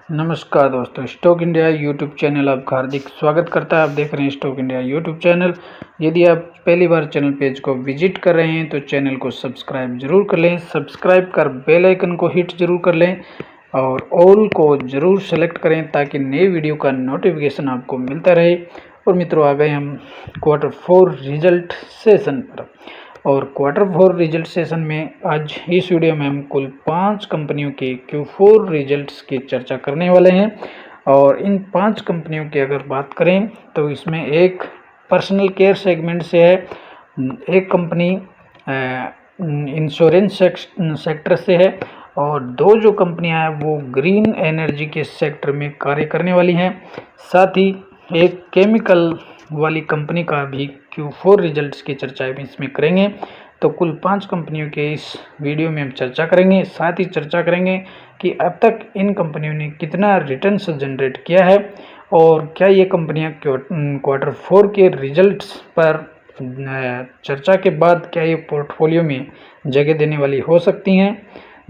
नमस्कार दोस्तों, stock India YouTube channel आपका हार्दिक स्वागत करता है। आप देख रहे हैं स्टॉक इंडिया यूट्यूब चैनल। यदि आप पहली बार चैनल पेज को विजिट कर रहे हैं तो चैनल को सब्सक्राइब जरूर कर लें। सब्सक्राइब कर बेल आइकन को हिट जरूर कर लें और ऑल को जरूर सेलेक्ट करें ताकि नए वीडियो का नोटिफिकेशन आपको मिलता रहे। और मित्रों, आ गए हम Q4 रिजल्ट सेशन पर। और Q4 रिजल्ट सेशन में आज इस वीडियो में हम कुल 5 कंपनियों के Q4 रिजल्ट्स की चर्चा करने वाले हैं। और इन 5 कंपनियों की अगर बात करें तो इसमें एक पर्सनल केयर सेगमेंट से है, एक कंपनी इंश्योरेंस सेक्टर से है और दो जो कंपनियां हैं वो ग्रीन एनर्जी के सेक्टर में कार्य करने वाली हैं। साथ ही एक केमिकल वाली कंपनी का भी Q4 रिजल्ट्स की चर्चा इसमें करेंगे। तो कुल 5 कंपनियों के इस वीडियो में हम चर्चा करेंगे। साथ ही चर्चा करेंगे कि अब तक इन कंपनियों ने कितना रिटर्न्स जनरेट किया है और क्या ये कंपनियां Q4 के रिजल्ट्स पर चर्चा के बाद क्या ये पोर्टफोलियो में जगह देने वाली हो सकती हैं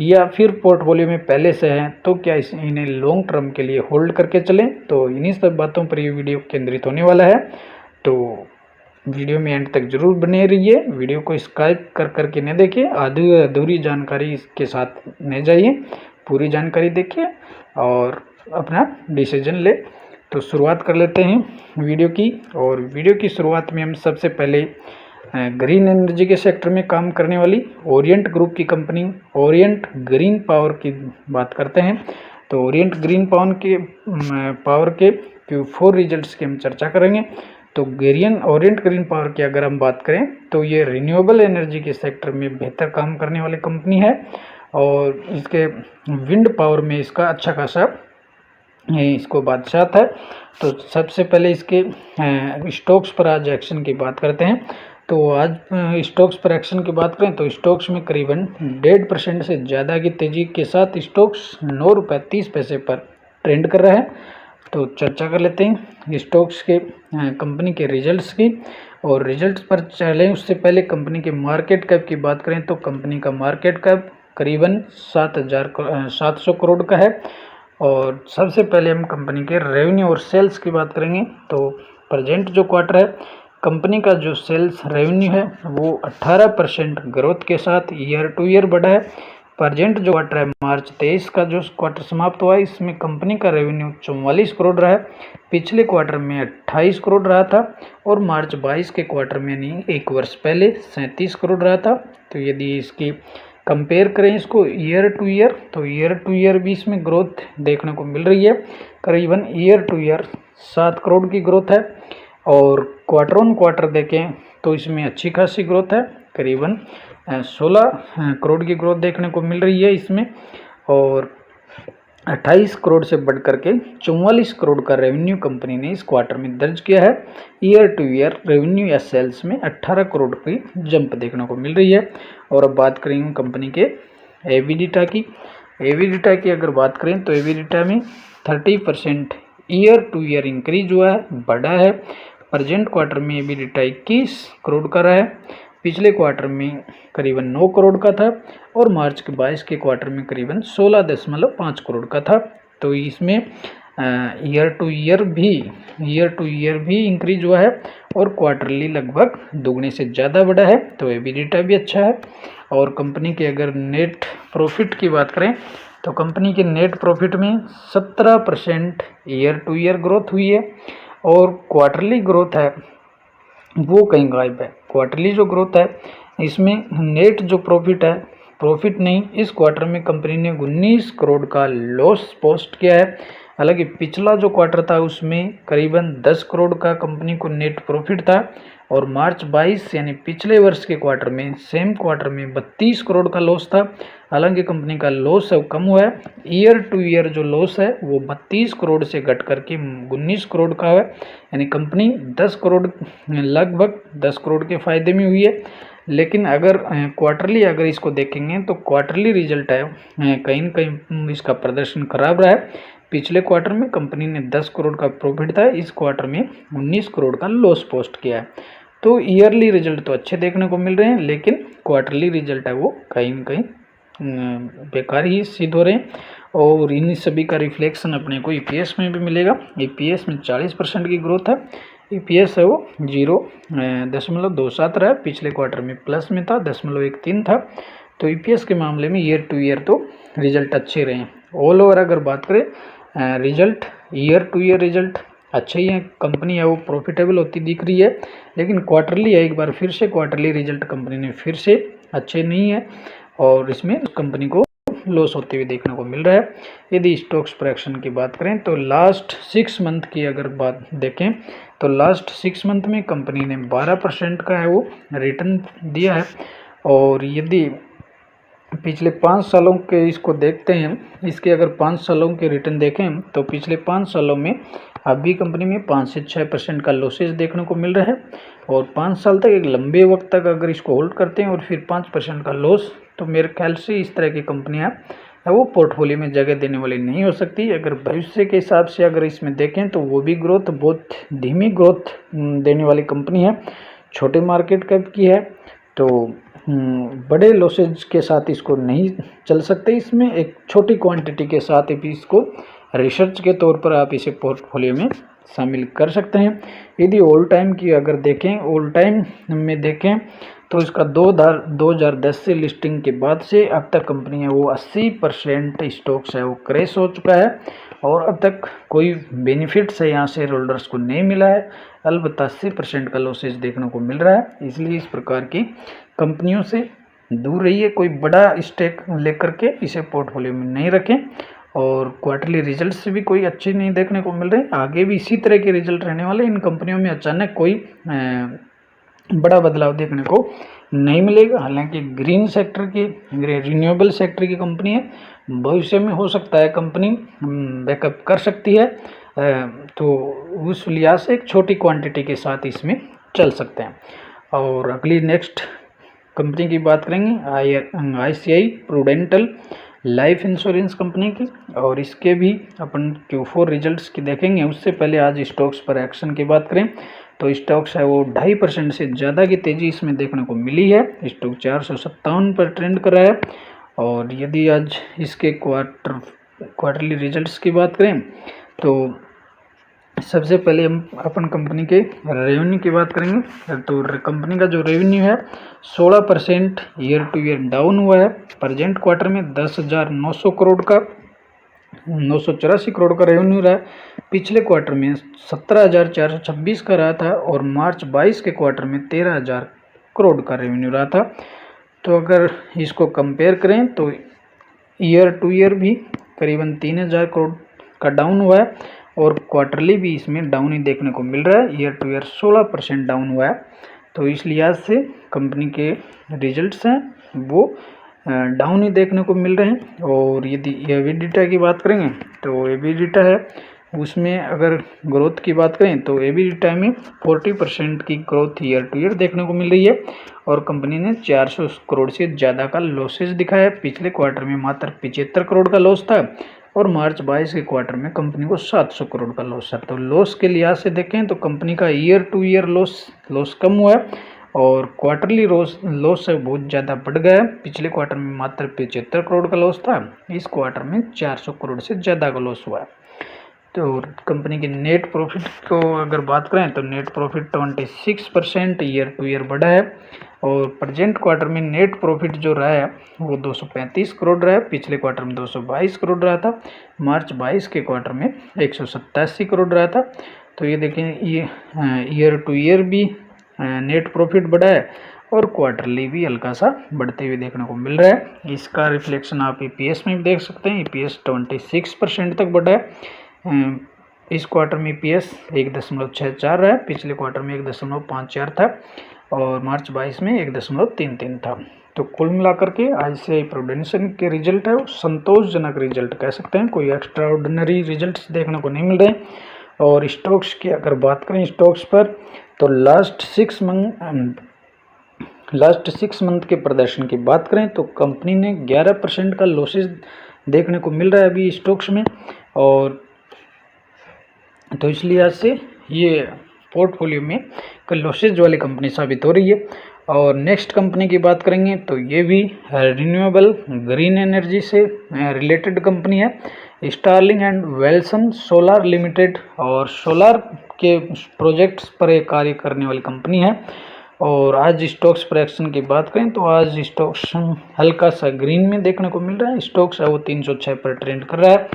या फिर पोर्टफोलियो में पहले से हैं तो क्या इन्हें लॉन्ग टर्म के लिए होल्ड करके चलें। तो इन्हीं सब बातों पर ये वीडियो केंद्रित होने वाला है। तो वीडियो में एंड तक जरूर बने रहिए। वीडियो को स्किप कर करके न देखिए, आधी अधूरी जानकारी के साथ न जाइए, पूरी जानकारी देखिए और अपना डिसीजन ले। तो शुरुआत कर लेते हैं वीडियो की। और वीडियो की शुरुआत में हम सबसे पहले ग्रीन एनर्जी के सेक्टर में काम करने वाली ओरिएंट ग्रुप की कंपनी ओरिएंट ग्रीन पावर की बात करते हैं। तो ओरिएंट ग्रीन पावर के Q4 रिजल्ट्स की हम चर्चा करेंगे। तो ओरिएंट ग्रीन पावर की अगर हम बात करें तो ये रिन्यूएबल एनर्जी के सेक्टर में बेहतर काम करने वाली कंपनी है और इसके विंड पावर में इसका अच्छा खासा इसको बादशाह है। तो सबसे पहले इसके स्टॉक्स पर आज एक्शन की बात करते हैं। तो आज स्टॉक्स पर एक्शन की बात करें तो स्टॉक्स में करीबन 1.5% से ज़्यादा की तेज़ी के साथ स्टॉक्स ₹9.30 पर ट्रेंड कर रहा है। तो चर्चा कर लेते हैं स्टॉक्स के कंपनी के रिजल्ट्स की। और रिजल्ट्स पर चलें उससे पहले कंपनी के मार्केट कैप की बात करें तो कंपनी का मार्केट कैप करीबन 700 करोड़ का है। और सबसे पहले हम कंपनी के रेवेन्यू और सेल्स की बात करेंगे। तो प्रेजेंट जो क्वार्टर है कंपनी का जो सेल्स रेवेन्यू है वो 18% ग्रोथ के साथ ईयर टू ईयर बढ़ा है। प्रेजेंट जो क्वार्टर है मार्च 23 का जो क्वार्टर समाप्त हुआ है इसमें कंपनी का रेवेन्यू 44 करोड़ रहा है। पिछले क्वार्टर में 28 करोड़ रहा था और मार्च 22 के क्वार्टर में यानी एक वर्ष पहले 37 करोड़ रहा था। तो यदि इसकी कंपेयर करें इसको ईयर टू ईयर तो ईयर टू ईयर भी इसमें ग्रोथ देखने को मिल रही है। करीबन ईयर टू ईयर 7 करोड़ की ग्रोथ है। और क्वार्टर ऑन क्वार्टर देखें तो इसमें अच्छी खासी ग्रोथ है, करीबन 16 करोड़ की ग्रोथ देखने को मिल रही है इसमें। और 28 करोड़ से बढ़ करके 44 करोड़ का रेवेन्यू कंपनी ने इस क्वार्टर में दर्ज किया है। ईयर टू ईयर रेवेन्यू या सेल्स में 18 करोड़ की जंप देखने को मिल रही है। और अब बात करेंगे कंपनी के एबिडिटा की। एबिडिटा की अगर बात करें तो एबिडिटा में 30% ईयर टू ईयर इंक्रीज हुआ है, बढ़ा है। प्रेजेंट क्वार्टर में एबिडिटा 21 करोड़ का रहा है, पिछले क्वार्टर में करीबन 9 करोड़ का था और मार्च के 22 के क्वार्टर में करीबन 16.5 करोड़ का था। तो इसमें ईयर टू ईयर भी इंक्रीज हुआ है और क्वार्टरली लगभग दुगने से ज़्यादा बढ़ा है। तो एबिडिटा भी अच्छा है। और कंपनी के अगर नेट प्रॉफिट की बात करें तो कंपनी के नेट प्रॉफिट में 17% ईयर टू ईयर ग्रोथ हुई है। और क्वार्टरली ग्रोथ है वो कहीं गायब है। क्वार्टरली जो ग्रोथ है इसमें नेट जो प्रॉफिट नहीं, इस क्वार्टर में कंपनी ने 19 करोड़ का लॉस पोस्ट किया है। हालांकि पिछला जो क्वार्टर था उसमें करीबन 10 करोड़ का कंपनी को नेट प्रॉफिट था और मार्च 22 यानी पिछले वर्ष के क्वार्टर में सेम क्वार्टर में 32 करोड़ का लॉस था। हालांकि कंपनी का लॉस है कम हुआ है। ईयर टू ईयर जो लॉस है वो 32 करोड़ से घट करके 19 करोड़ का है, यानी कंपनी 10 करोड़ लगभग 10 करोड़ के फायदे में हुई है। लेकिन अगर क्वार्टरली अगर इसको देखेंगे तो क्वार्टरली रिजल्ट है कहीं न कहीं इसका प्रदर्शन खराब रहा है। पिछले क्वार्टर में कंपनी ने 10 करोड़ का प्रॉफिट था, इस क्वार्टर में 19 करोड़ का लॉस पोस्ट किया है। तो ईयरली रिजल्ट तो अच्छे देखने को मिल रहे हैं लेकिन क्वार्टरली रिजल्ट है वो कहीं न कहीं बेकार ही सिद्ध हो रहे हैं। और इन सभी का रिफ्लेक्शन अपने को ईपीएस में भी मिलेगा। ईपीएस में 40% की ग्रोथ है। ईपीएस है वो 0.27 रहा है, पिछले क्वार्टर में प्लस में था, 0.13 था। तो ईपीएस के मामले में ईयर टू ईयर तो रिजल्ट अच्छे रहे हैं। ऑल ओवर अगर बात करें result, year to year result अच्छे ही है। कंपनी है वो प्रॉफिटेबल होती दिख रही है, लेकिन क्वार्टरली है, एक बार फिर से क्वार्टरली रिजल्ट कंपनी ने फिर से अच्छे नहीं है और इसमें कंपनी को लॉस होते हुए देखने को मिल रहा है। यदि स्टॉक्स प्रोडक्शन की बात करें तो लास्ट 6 मंथ की अगर बात देखें तो लास्ट 6 मंथ में कंपनी ने 12% का है वो रिटर्न दिया है। और यदि पिछले 5 सालों के इसको देखते हैं, इसके अगर 5 सालों के रिटर्न देखें तो पिछले 5 सालों में अभी कंपनी में 5 से 6% का लॉसेज देखने को मिल रहा है। और 5 साल तक, एक लंबे वक्त तक अगर इसको होल्ड करते हैं और फिर 5% का लॉस, तो मेरे ख्याल से इस तरह की कंपनियां वो पोर्टफोलियो में जगह देने वाली नहीं हो सकती। अगर भविष्य के हिसाब से अगर इसमें देखें तो वो भी ग्रोथ बहुत धीमी ग्रोथ देने वाली कंपनी है, छोटे मार्केट कैप की है, तो बड़े लॉसेज के साथ इसको नहीं चल सकते। इसमें एक छोटी क्वांटिटी के साथ भी इसको रिसर्च के तौर पर आप इसे पोर्टफोलियो में शामिल कर सकते हैं। यदि ऑल टाइम की अगर देखें, ऑल टाइम में देखें तो इसका 2010 से लिस्टिंग के बाद से अब तक कंपनी है वो 80% स्टॉक्स है वो क्रैश हो चुका है और अब तक कोई बेनिफिट्स है यहाँ शेयर होल्डर्स को नहीं मिला है। अलबत्ता 80% का लॉसेज देखने को मिल रहा है। इसलिए इस प्रकार की कंपनियों से दूर रहिए, कोई बड़ा स्टेक लेकर के इसे पोर्टफोलियो में नहीं रखें। और क्वार्टरली रिजल्ट से भी कोई अच्छे नहीं देखने को मिल रहे, आगे भी इसी तरह के रिजल्ट रहने वाले। इन कंपनियों में अचानक कोई बड़ा बदलाव देखने को नहीं मिलेगा। हालांकि ग्रीन सेक्टर की, रिन्यूएबल सेक्टर की कंपनी है, भविष्य में हो सकता है कंपनी बैकअप कर सकती है, तो उस लिहाज से एक छोटी क्वांटिटी के साथ इसमें चल सकते हैं। और अगली नेक्स्ट कंपनी की बात करेंगे ICI Prudential life insurance company की, और इसके भी अपन Q4 रिजल्ट्स की देखेंगे। उससे पहले आज स्टॉक्स पर एक्शन की बात करें तो स्टॉक्स है वो 2.5% से ज़्यादा की तेज़ी इसमें देखने को मिली है। स्टॉक 457 पर ट्रेंड कर रहा है। और यदि आज इसके क्वार्टरली रिजल्ट्स की बात करें तो सबसे पहले हम अपन कंपनी के रेवेन्यू की बात करेंगे। तो कंपनी का जो रेवेन्यू है 16% ईयर टू ईयर डाउन हुआ है। प्रेजेंट क्वार्टर में 10,900 करोड़ का 984 करोड़ का रेवेन्यू रहा है। पिछले क्वार्टर में 17,426 का रहा था और मार्च 22 के क्वार्टर में 13,000 करोड़ का रेवेन्यू रहा था। तो अगर इसको कंपेयर करें तो ईयर टू ईयर भी करीबन 3,000 करोड़ का डाउन हुआ है और क्वार्टरली भी इसमें डाउन ही देखने को मिल रहा है। ईयर टू ईयर 16% डाउन हुआ है। तो इस लिहाज से कंपनी के रिजल्ट्स हैं वो डाउन ही देखने को मिल रहे हैं। और यदि एबिडिटा की बात करेंगे तो एबिडिटा है उसमें अगर ग्रोथ की बात करें तो एबिडिटा में 40% की ग्रोथ ईयर टू ईयर देखने को मिल रही है। और कंपनी ने 400 करोड़ से ज़्यादा का लॉसेज दिखाया है। पिछले क्वार्टर में मात्र 75 करोड़ का लॉस था और मार्च 22 के क्वार्टर में कंपनी को 700 करोड़ का लॉस है। तो लॉस के लिहाज से देखें तो कंपनी का ईयर टू ईयर लॉस कम हुआ है और क्वार्टरली लॉस है बहुत ज़्यादा बढ़ गया है। पिछले क्वार्टर में मात्र 75 करोड़ का लॉस था, इस क्वार्टर में 400 करोड़ से ज़्यादा का लॉस हुआ है। तो कंपनी की नेट प्रॉफिट को अगर बात करें तो net profit 26% year to year बढ़ा है। और प्रेजेंट क्वार्टर में नेट प्रॉफिट जो रहा है वो 235 करोड़ रहा है। पिछले क्वार्टर में 222 करोड़ रहा था। मार्च 22 के क्वार्टर में 187 करोड़ रहा था। तो ये देखें, ये ईयर टू ईयर भी नेट प्रॉफिट बढ़ा है और क्वार्टरली भी हल्का सा बढ़ते हुए देखने को मिल रहा है। इसका रिफ्लेक्शन आप ईपीएस में भी देख सकते हैं। ईपीएस 26% तक बढ़ा है। इस क्वार्टर में ईपीएस 1.64 रहा है, पिछले क्वार्टर में 1.54 था और मार्च 22 में 1.33 था। तो कुल मिलाकर के आईसीआई प्रूडेंशियल के रिजल्ट है वो संतोषजनक रिजल्ट कह सकते हैं, कोई एक्स्ट्रा ऑर्डिनरी रिजल्ट देखने को नहीं मिल रहे। और स्टॉक्स की अगर बात करें स्टॉक्स पर तो लास्ट 6 मंथ के प्रदर्शन की बात करें तो कंपनी ने 11% का लॉसेज देखने को मिल रहा है अभी स्टॉक्स में। और तो इस लिहाज से ये पोर्टफोलियो में लॉसेज वाली कंपनी साबित हो रही है। और नेक्स्ट कंपनी की बात करेंगे तो ये भी रिन्यूएबल ग्रीन एनर्जी से रिलेटेड कंपनी है, Sterling and Wilson solar limited, और सोलर के प्रोजेक्ट्स पर एक कार्य करने वाली कंपनी है। और आज स्टॉक्स प्राइस की बात करें तो आज स्टॉक्स हल्का सा ग्रीन में देखने को मिल रहा है। स्टॉक्स है वो 306 पर ट्रेंड कर रहा है।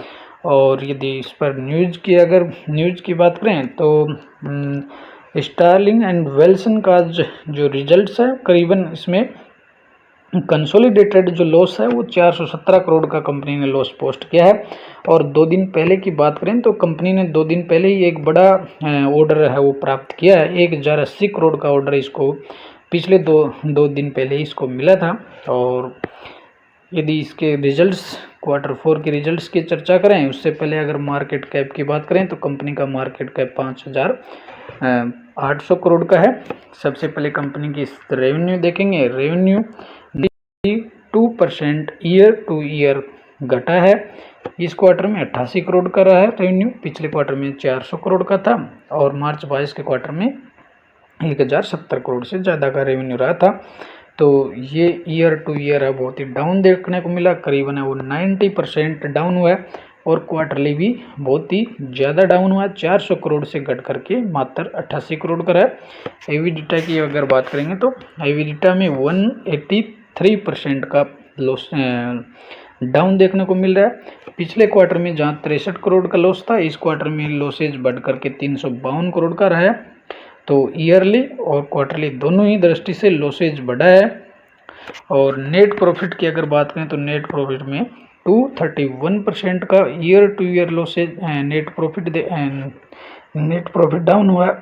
और यदि इस पर अगर न्यूज़ की बात करें तो स्टारलिंग एंड वेल्सन का जो रिजल्ट्स है, करीबन इसमें कंसोलिडेटेड जो लॉस है वो 417 करोड़ का कंपनी ने लॉस पोस्ट किया है। और 2 दिन पहले की बात करें तो कंपनी ने 2 दिन पहले ही एक बड़ा ऑर्डर है वो प्राप्त किया है। 1080 करोड़ का ऑर्डर इसको पिछले दो दिन पहले ही इसको मिला था। और यदि इसके रिजल्ट्स Q4 के रिजल्ट्स की चर्चा करें उससे पहले अगर मार्केट कैप की बात करें तो कंपनी का मार्केट कैप 5,800 करोड़ का है। सबसे पहले कंपनी की रेवेन्यू देखेंगे। रेवेन्यू 2% ईयर टू ईयर घटा है। इस क्वार्टर में 88 करोड़ का रहा है रेवेन्यू, पिछले क्वार्टर में 400 करोड़ का था। और मार्च 22 के क्वार्टर में 1070 करोड़ से ज़्यादा का रेवेन्यू रहा था। तो ये ईयर टू ईयर है बहुत ही डाउन देखने को मिला, करीबन है वो 90% डाउन हुआ है। और क्वार्टरली भी बहुत ही ज़्यादा डाउन हुआ है, 400 करोड़ से घट करके मात्र 88 करोड़ का है। एविडिटा की अगर बात करेंगे तो एविडिटा में 183% का लॉस डाउन देखने को मिल रहा है। पिछले क्वार्टर में जहाँ 63 करोड़ का लॉस था, इस क्वार्टर में लॉसेज बढ़ करके 352 करोड़ का रहा है। तो ईयरली और क्वार्टरली दोनों ही दृष्टि से लॉसेज बढ़ा है। और नेट प्रॉफिट की अगर बात करें तो नेट प्रॉफिट में 231% का year to year losses net profit down हुआ।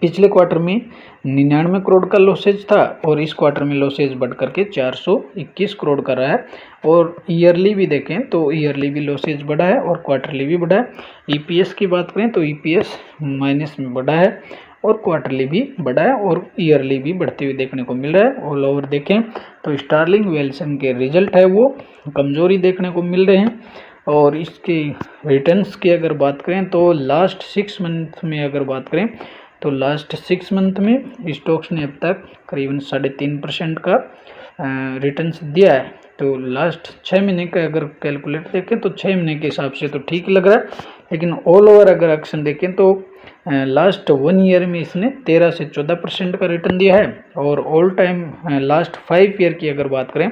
पिछले क्वार्टर में 99 करोड़ का लॉसेज था और इस क्वार्टर में लॉसेज बढ़ करके 421 करोड़ का रहा है। और ईयरली भी देखें तो ईयरली भी लॉसेज बढ़ा है और क्वार्टरली भी बढ़ा है। ईपीएस की बात करें तो ईपीएस माइनस में बढ़ा है और क्वार्टरली भी बढ़ा है और ईयरली भी बढ़ते हुए देखने को मिल रहा है। ऑल ओवर देखें तो स्टारलिंग वेल्सन के रिजल्ट है वो कमज़ोरी देखने को मिल रहे हैं। और इसके रिटर्न्स की अगर बात करें तो लास्ट 6 मंथ में अगर बात करें तो लास्ट 6 मंथ में स्टॉक्स ने अब तक करीबन 3.5% का रिटर्न्स दिया है। तो लास्ट 6 महीने का अगर कैलकुलेट देखें तो 6 महीने के हिसाब से तो ठीक लग रहा है, लेकिन ऑल ओवर अगर एक्शन देखें तो लास्ट 1 ईयर में इसने 13 से 14% का रिटर्न दिया है। और ऑल टाइम लास्ट 5 ईयर की अगर बात करें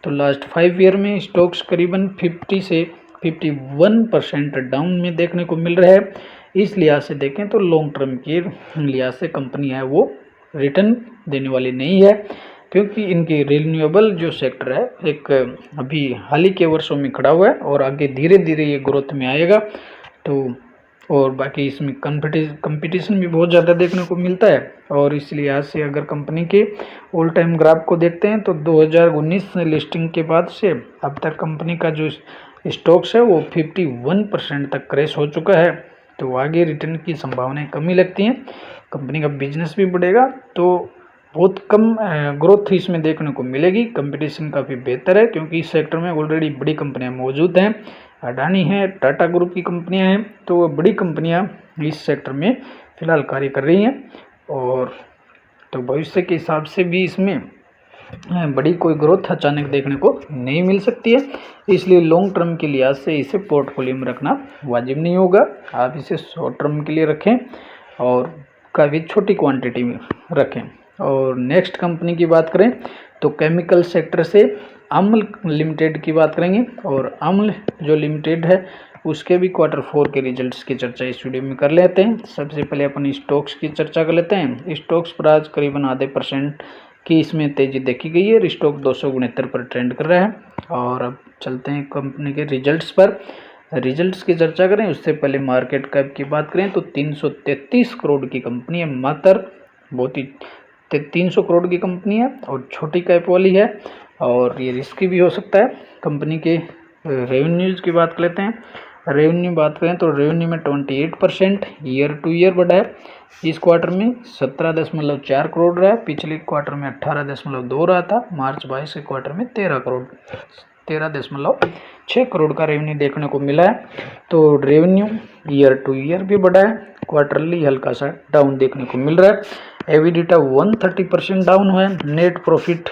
तो लास्ट 5 ईयर में स्टॉक्स करीबन 50 से 51% डाउन में देखने को मिल रहा है। इस लिहाज से देखें तो लॉन्ग टर्म के लिहाज से कंपनी है वो रिटर्न देने वाली नहीं है, क्योंकि इनकी रिन्यूएबल जो सेक्टर है एक अभी हाल ही के वर्षों में खड़ा हुआ है और आगे धीरे धीरे ये ग्रोथ में आएगा। तो और बाकी इसमें कंपटीशन भी बहुत ज़्यादा देखने को मिलता है। और इस लिहाज से अगर कंपनी के ऑल टाइम ग्राफ को देखते हैं तो 2019 लिस्टिंग के बाद से अब तक कंपनी का जो स्टॉक्स है वो 51% तक क्रैश हो चुका है। तो आगे रिटर्न की संभावनाएं कमी लगती हैं। कंपनी का बिजनेस भी बढ़ेगा तो बहुत कम ग्रोथ इसमें देखने को मिलेगी। कंपटीशन काफ़ी बेहतर है क्योंकि इस सेक्टर में ऑलरेडी बड़ी कंपनियां मौजूद हैं, अडानी है, टाटा ग्रुप की कंपनियां हैं। तो बड़ी कंपनियां इस सेक्टर में फ़िलहाल कार्य कर रही हैं और तो भविष्य के हिसाब से भी इसमें बड़ी कोई ग्रोथ अचानक देखने को नहीं मिल सकती है। इसलिए लॉन्ग टर्म के लिहाज से इसे पोर्टफोलियो में रखना वाजिब नहीं होगा। आप इसे शॉर्ट टर्म के लिए रखें और काफ़ी छोटी क्वांटिटी में रखें। और नेक्स्ट कंपनी की बात करें तो केमिकल सेक्टर से अम्ल लिमिटेड की बात करेंगे। और अम्ल जो लिमिटेड है उसके भी Q4 के रिजल्ट्स की चर्चा इस वीडियो में कर लेते हैं। सबसे पहले अपन स्टॉक्स की चर्चा कर लेते हैं। स्टॉक्स पर आज करीबन आधे % की इसमें तेज़ी देखी गई है। स्टॉक 269 पर ट्रेंड कर रहा है। और अब चलते हैं कंपनी के रिजल्ट्स पर। रिजल्ट्स की चर्चा करें उससे पहले मार्केट कैप की बात करें तो 333 करोड़ की कंपनी है, मात्र बहुत ही 300 करोड़ की कंपनी है और छोटी कैप वाली है और ये रिस्की भी हो सकता है। कंपनी के रेवेन्यूज़ की बात कर लेते हैं। रेवेन्यू बात करें तो रेवेन्यू में 28% ईयर टू ईयर बढ़ा है। इस क्वार्टर में 17.4 करोड़ रहा है, पिछले क्वार्टर में 18.2 रहा था। मार्च 22 के क्वार्टर में 13.6 करोड़ का रेवेन्यू देखने को मिला है। तो रेवेन्यू ईयर टू ईयर भी बढ़ा है, क्वार्टरली हल्का सा डाउन देखने को मिल रहा है। एबिडिटा 130% डाउन हुआ है, नेट प्रॉफिट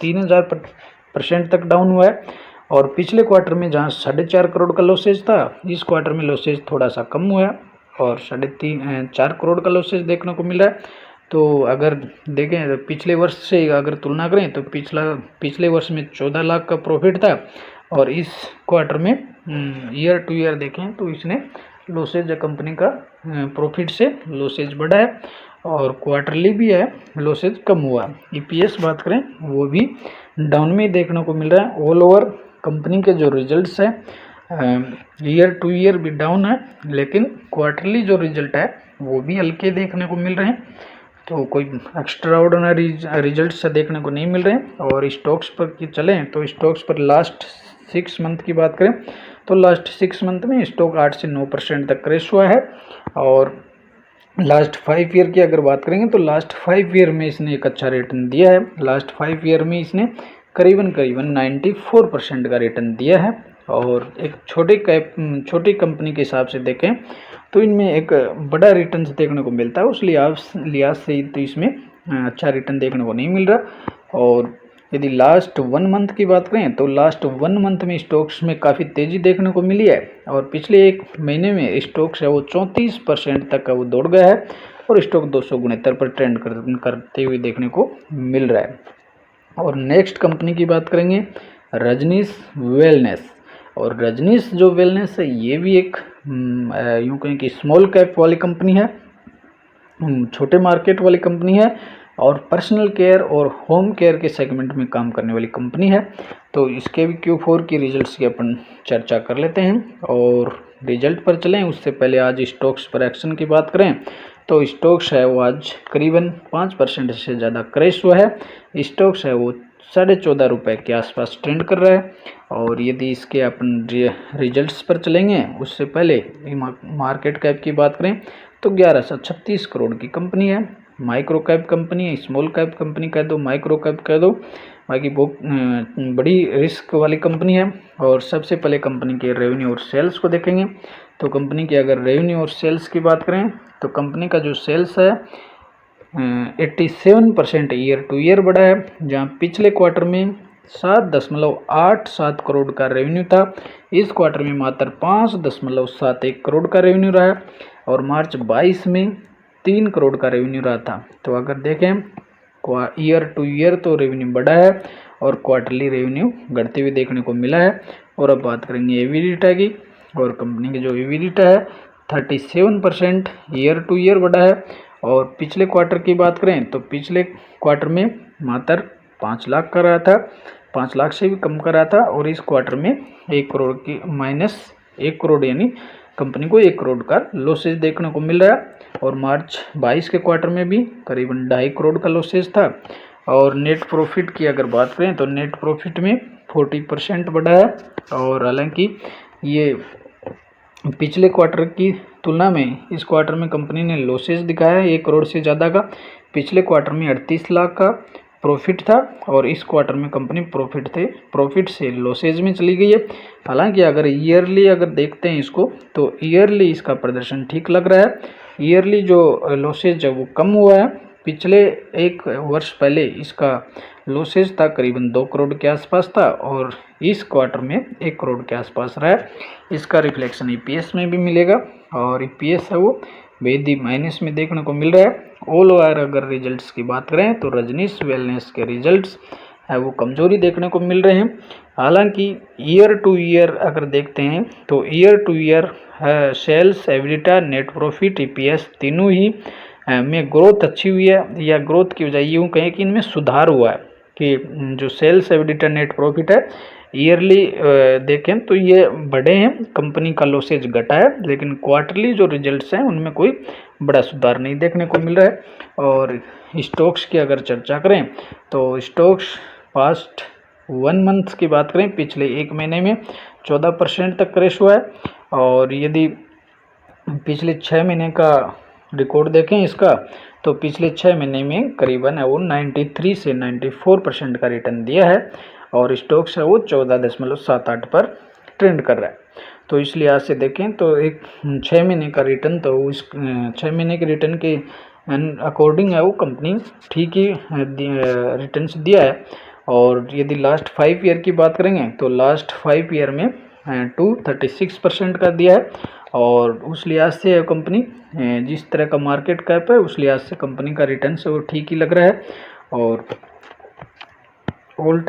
3000% तक डाउन हुआ है। और पिछले क्वार्टर में जहां 4.5 करोड़ का लॉसेज था, इस क्वार्टर में लॉसेज थोड़ा सा कम हुआ है और 4.5 करोड़ का लॉसेज देखने को मिल रहा है। तो अगर देखें तो पिछले वर्ष से अगर तुलना करें तो पिछले वर्ष में 14 लाख का प्रॉफिट था और इस क्वार्टर में ईयर टू ईयर देखें तो इसने लॉसेज कंपनी का प्रॉफिट से लॉसेज बढ़ा है और क्वार्टरली भी है लॉसेज कम हुआ। ईपीएस बात करें वो भी डाउन में देखने को मिल रहा है। ऑल ओवर कंपनी के जो रिजल्ट्स है ईयर टू ईयर भी डाउन है, लेकिन क्वार्टरली जो रिजल्ट है वो भी हल्के देखने को मिल रहे हैं। तो कोई एक्स्ट्रा ऑर्डिनरी रिजल्ट देखने को नहीं मिल रहे हैं। और स्टॉक्स पर की चलें तो स्टॉक्स पर लास्ट 6 मंथ की बात करें तो लास्ट 6 मंथ में स्टॉक 8 से 9% तक क्रैश हुआ है। और लास्ट 5 ईयर की अगर बात करेंगे तो लास्ट 5 ईयर में इसने एक अच्छा रिटर्न दिया है। लास्ट 5 ईयर में इसने करीबन 94% का रिटर्न दिया है। और एक छोटी कंपनी के हिसाब से देखें तो इनमें एक बड़ा रिटर्न देखने को मिलता है, उस लिहाज से तो इसमें अच्छा रिटर्न देखने को नहीं मिल रहा। और यदि लास्ट 1 मंथ की बात करें तो लास्ट 1 मंथ में स्टॉक्स में काफ़ी तेज़ी देखने को मिली है और पिछले 1 महीने में स्टॉक्स है वो 34% तक का वो दौड़ गया है और स्टॉक 269 पर ट्रेंड करते हुए देखने को मिल रहा है। और नेक्स्ट कंपनी की बात करेंगे रजनीश वेलनेस। और रजनीश जो वेलनेस है ये भी एक यूँ कहें कि स्मॉल कैप वाली कंपनी है, छोटे मार्केट वाली कंपनी है और पर्सनल केयर और होम केयर के सेगमेंट में काम करने वाली कंपनी है। तो इसके भी Q4 की रिजल्ट्स की अपन चर्चा कर लेते हैं। और रिजल्ट पर चलें उससे पहले आज स्टॉक्स पर एक्शन की बात करें तो स्टॉक्स है वो आज करीबन 5% से ज़्यादा क्रैश हुआ है। स्टॉक्स है वो 14.5 रुपये के आसपास ट्रेंड कर रहा है। और यदि इसके अपन रिजल्ट्स पर चलेंगे उससे पहले मार्केट कैप की बात करें तो 1136 करोड़ की कंपनी है। माइक्रो कैप कंपनी है, स्मॉल कैप कंपनी कह दो, माइक्रो कैप कह दो, बाकी बहुत बड़ी रिस्क वाली कंपनी है। और सबसे पहले कंपनी के रेवेन्यू और सेल्स को देखेंगे तो कंपनी की अगर रेवेन्यू और सेल्स की बात करें तो कंपनी का जो सेल्स है 87% ईयर टू ईयर बढ़ा है, जहां पिछले क्वार्टर में 7.87 करोड़ का रेवेन्यू था, इस क्वार्टर में मात्र 5.71 करोड़ का रेवेन्यू रहा है। और मार्च 22 में 3 करोड़ का रेवेन्यू रहा था। तो अगर देखें ईयर टू ईयर तो रेवेन्यू बढ़ा है और क्वार्टरली रेवेन्यू घटते हुए देखने को मिला है। और अब बात करेंगे एबिडिटा की, और कंपनी की जो एबिडिटा है 37% ईयर टू ईयर बढ़ा है। और पिछले क्वार्टर की बात करें तो पिछले क्वार्टर में मात्र 5 लाख का रहा था, 5 लाख से भी कम का रहा था। और इस क्वार्टर में 1 करोड़ की -1 करोड़ यानी कंपनी को 1 करोड़ का लॉसेज देखने को मिल रहा है। और मार्च 22 के क्वार्टर में भी करीबन 2.5 करोड़ का लॉसेज था। और नेट प्रॉफिट की अगर बात करें तो नेट प्रॉफिट में 40% बढ़ा है। और हालांकि ये पिछले क्वार्टर की तुलना में इस क्वार्टर में कंपनी ने लॉसेज दिखाया है 1 करोड़ से ज़्यादा का। पिछले क्वार्टर में 38 लाख का प्रॉफिट था और इस क्वार्टर में कंपनी प्रॉफिट से लॉसेज में चली गई है। हालांकि अगर ईयरली अगर देखते हैं इसको तो ईयरली इसका प्रदर्शन ठीक लग रहा है। ईयरली जो लॉसेज है वो कम हुआ है। पिछले 1 वर्ष पहले इसका लॉसेज था करीबन 2 करोड़ के आसपास था और इस क्वार्टर में 1 करोड़ के आसपास रहा है। इसका रिफ्लेक्शन ईपीएस में भी मिलेगा और ईपीएस है वो बेहद माइनस में देखने को मिल रहा है। ऑल ओवर अगर रिजल्ट्स की बात करें तो रजनीश वेलनेस के रिजल्ट्स है वो कमजोरी देखने को मिल रहे हैं। हालांकि ईयर टू ईयर अगर देखते हैं तो year to year sales, EBITDA, net profit, EPS तीनों ही में ग्रोथ अच्छी हुई है। या ग्रोथ की वजह यूँ कहें कि इनमें सुधार हुआ है कि जो सेल्स, एबिडिटा, नेट प्रॉफिट है ईयरली देखें तो ये बढ़े हैं, कंपनी का लॉसेज घटा है, लेकिन क्वार्टरली जो रिजल्ट्स हैं उनमें कोई बड़ा सुधार नहीं देखने को मिल रहा है। और स्टॉक्स की अगर चर्चा करें तो स्टॉक्स पास्ट 1 मंथ की बात करें पिछले 1 महीने में 14% तक क्रैश हुआ है। और यदि पिछले 6 महीने का रिकॉर्ड देखें इसका तो पिछले 6 महीने में करीबन है वो 93 से 94% का रिटर्न दिया है और स्टॉक्स है वो 14.78 पर ट्रेंड कर रहा है। तो इस लिहाज से देखें तो एक 6 महीने का रिटर्न तो उस 6 महीने के रिटर्न के अकॉर्डिंग है वो कंपनी ठीक ही रिटर्न्स दिया है। और यदि लास्ट 5 ईयर की बात करेंगे तो लास्ट 5 ईयर में 236% का दिया है। और उस लिहाज से कंपनी जिस तरह का मार्केट कैप है उस लिहाज से कंपनी का रिटर्न से वो ठीक ही लग रहा है। और होल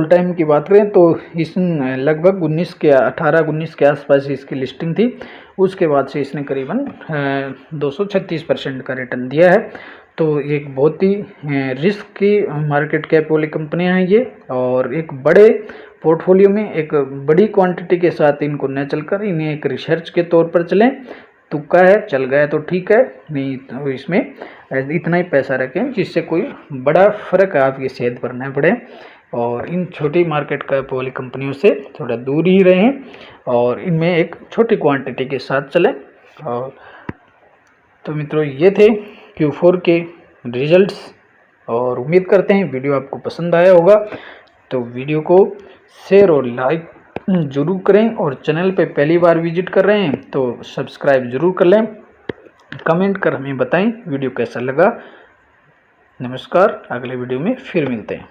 टाइम की बात करें तो इस लगभग 18-19 के आसपास इसकी लिस्टिंग थी। उसके बाद से इसने करीबन 236% का रिटर्न दिया है। तो एक बहुत ही रिस्क की मार्केट कैप वाली कंपनियां हैं ये, और एक बड़े पोर्टफोलियो में एक बड़ी क्वांटिटी के साथ इनको न चलकर इन्हें एक रिसर्च के तौर पर चलें। तुक्का है, चल गया तो ठीक है, नहीं तो इसमें इतना ही पैसा रखें जिससे कोई बड़ा फर्क आपकी सेहत पर न पड़े। और इन छोटी मार्केट कैप वाली कंपनियों से थोड़ा दूर ही रहें और इनमें एक छोटी क्वांटिटी के साथ चलें। और तो मित्रों, ये थे Q4 के रिजल्ट्स, और उम्मीद करते हैं वीडियो आपको पसंद आया होगा। तो वीडियो को शेयर और लाइक ज़रूर करें, और चैनल पे पहली बार विजिट कर रहे हैं तो सब्सक्राइब ज़रूर कर लें। कमेंट कर हमें बताएं वीडियो कैसा लगा। नमस्कार, अगले वीडियो में फिर मिलते हैं।